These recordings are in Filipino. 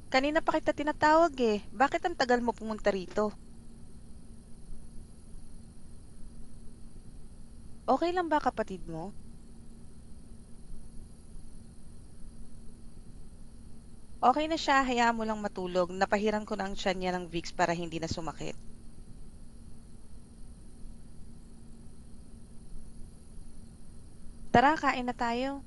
Kanina pa kita tinatawag eh. Bakit ang tagal mo pumunta rito? Okay lang ba kapatid mo? Okay na siya, hayaan mo lang matulog. Napahiran ko na ang tiyan niya ng Vicks para hindi na sumakit. Tara, kain na tayo.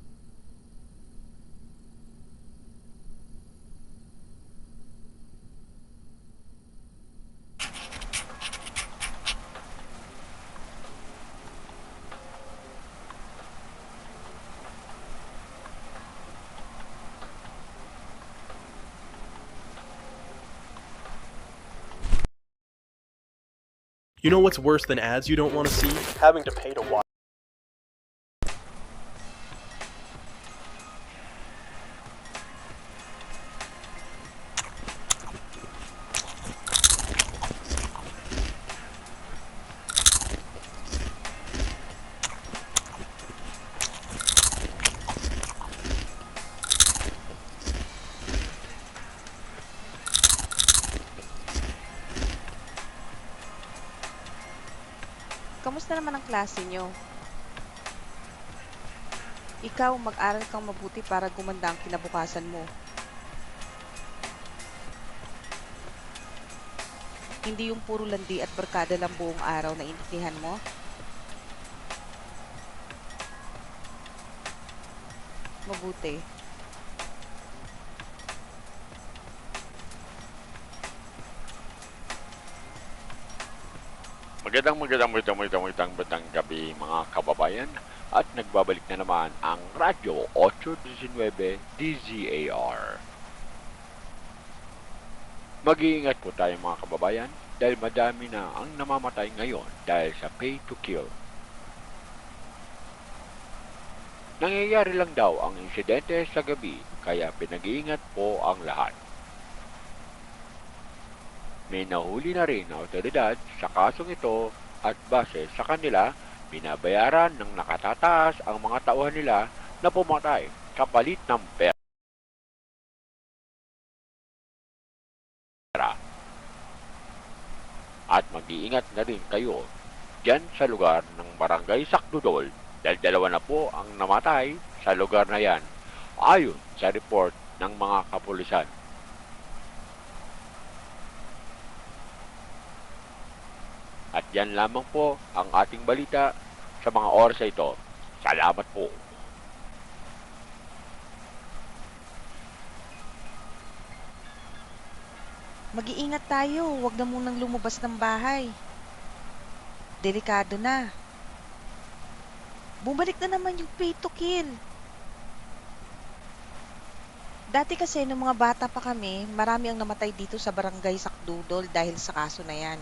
You know what's worse than ads you don't want to see? Having to pay to watch. Kamusta naman ang klase niyo? Ikaw, mag-aral kang mabuti para gumanda ang kinabukasan mo. Hindi yung puro landi at barkada lang buong araw na intindihan mo. Mabuti. Magandang gabi mga kababayan at nagbabalik na naman ang Radyo 819 DZAR. Mag-iingat po tayo mga kababayan dahil madami na ang namamatay ngayon dahil sa pay to kill. Nangyayari lang daw ang insidente sa gabi kaya pinag-iingat po ang lahat. May nahuli na rin na otoridad sa kasong ito at base sa kanila, binabayaran ng nakatataas ang mga tauhan nila na pumatay kapalit ng pera. At mag-iingat na rin kayo dyan sa lugar ng Barangay Sakdudol dahil dalawa na po ang namatay sa lugar na yan ayon sa report ng mga kapulisan. At yan lamang po ang ating balita sa mga oras ito. Salamat po. Mag-iingat tayo, huwag na munang lumabas ng bahay. Delikado na. Bumalik na naman yung pay to kill. Dati kasi nung mga bata pa kami, marami ang namatay dito sa Barangay Sakdudol dahil sa kaso na yan.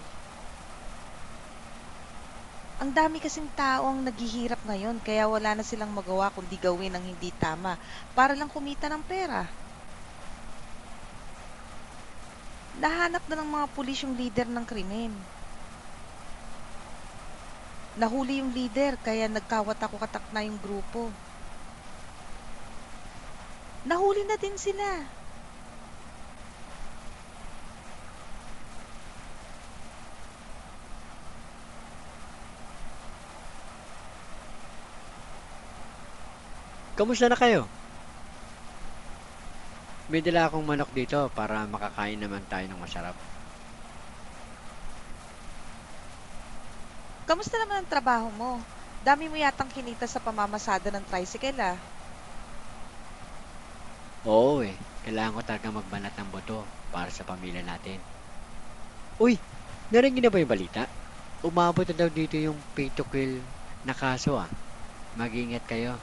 Ang dami kasing tao ang naghihirap ngayon kaya wala na silang magawa kundi gawin ang hindi tama para lang kumita ng pera. Nahanap na ng mga pulis yung leader ng krimen. Nahuli yung leader kaya nagkawatak-watak na yung grupo. Nahuli na din sila. Kamusta na kayo? May dala akong manok dito para makakain naman tayo ng masarap. Kamusta naman ang trabaho mo? Dami mo yatang kinita sa pamamasada ng tricycle ah. Oo eh, kailangan ko talaga magbanat ng boto para sa pamilya natin. Uy, narinig na ba yung balita? Umabot na daw dito yung pay to kill na kaso ah. Mag-ingat kayo,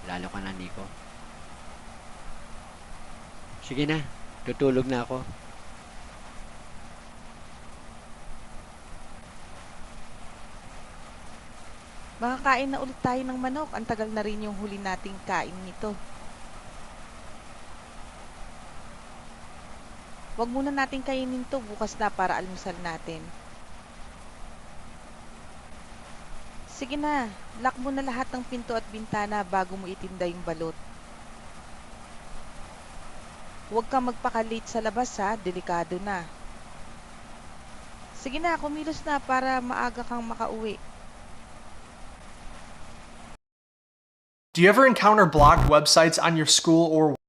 lalo ka na Nico. Sige na, tutulog na ako. Makakain na ulit tayo ng manok. Ang tagal na rin yung huli nating kain nito. Huwag muna nating kainin to bukas na para almusal natin. Sige na, lock mo na lahat ng pinto at bintana bago mo itinda yung balot. Huwag kang magpaka-late sa labas ha, delikado na. Sige na, kumilos na para maaga kang makauwi. Do you ever encounter blocked websites on your school or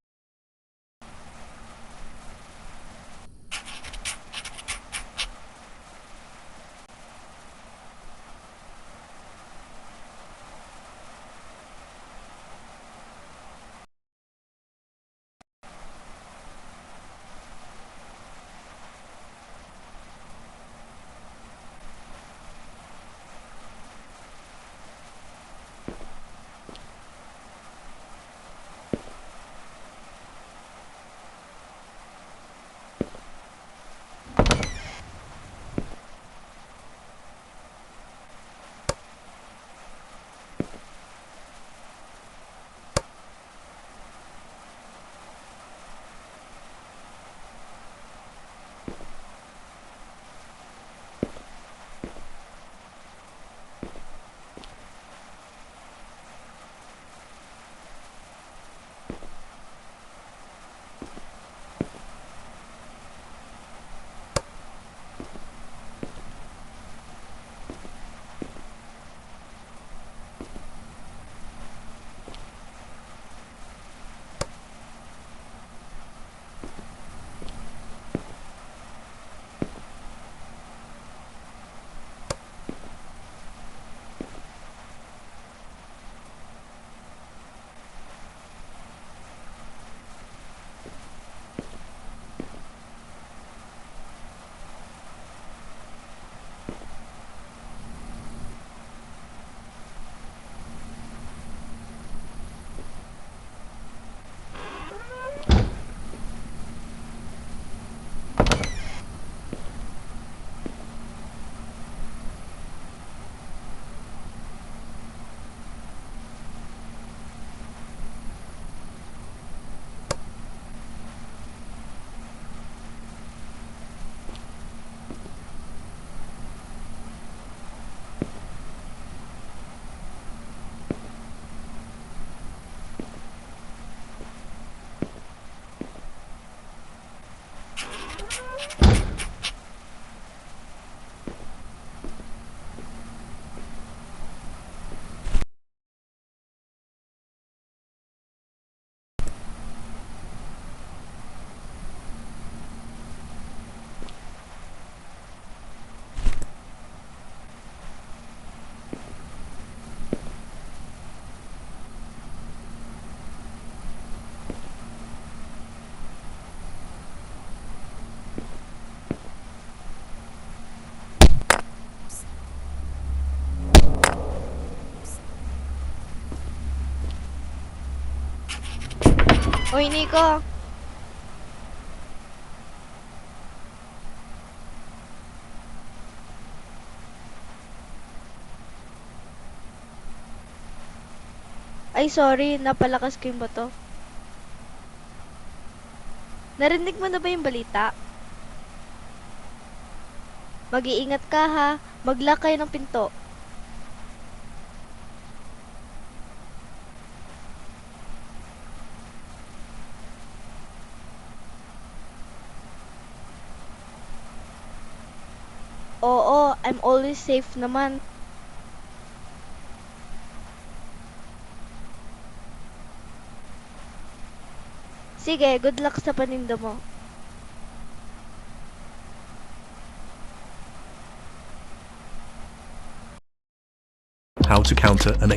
Uy, Nico! Ay, sorry. Napalakas ko yung bato. Narinig mo na ba yung balita? Mag-iingat ka ha. Mag-lock kayo ng pinto. Oo, I'm always safe naman. Sige, good luck sa paninda mo. How to counter an